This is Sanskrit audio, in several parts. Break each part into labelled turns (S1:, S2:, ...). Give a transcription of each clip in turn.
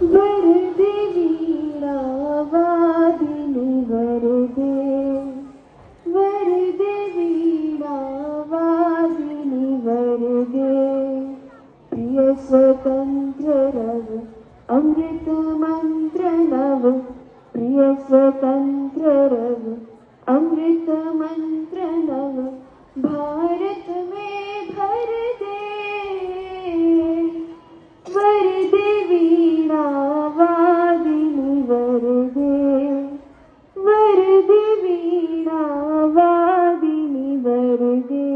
S1: वरदे वीणा वादिनी वरदे, वरदे वीणा वादिनी वरदे, प्रिय स्वतंत्र रव अमृत मंत्र नव, प्रिय स्वतंत्र रव अमृत मंत्र नव, भारत में भर दे, वरदे वीणा वादिनी वरदे, वरदे वीणा वादिनी वरदे,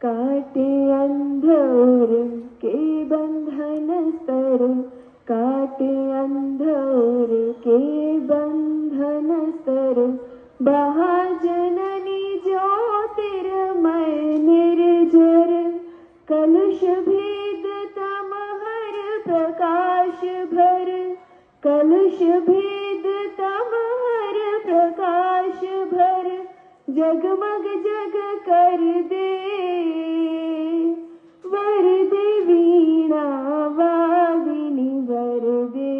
S1: काटे अंधोर के बंधन स्तर, काटे अंधोर के बंधन स्तर, महाजननी ज्योतिर्मय निर्जर, कलुष भेद तम हर प्रकाश भर, कलुष भेद तम हर प्रकाश भर, जगमग जग कर दे, वरदे वीणा वादिनी वरदे,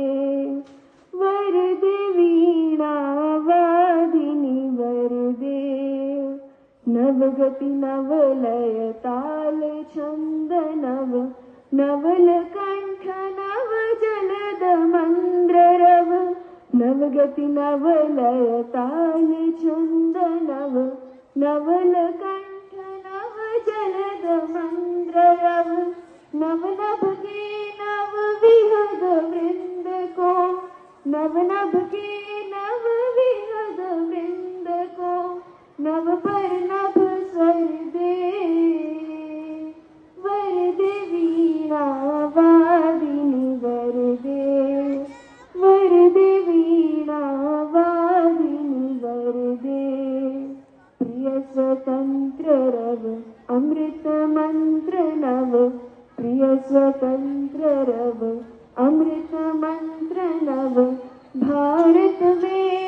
S1: वरदे वीणा वादिनी वरदे, नवगति नवलय ताल छंद नव, नवल कंठ नव जलद मंद्र रव, नवगति नवलय ताल छंद नव, नवल कंठ नव जलद मंद्र रव, नव नभ के नव विहग वृंद को, नव नभ के नव विहग वृंद को, नव पर नभ स्वर दे, वरदे वीणा वादिनी वरदे, वरदे वीणा वादिनी वरदे, प्रिय स्वतंत्र रव अमृत मंत्र नव, प्रिय स्वतंत्र रव अमृत मंत्र नव, भारत में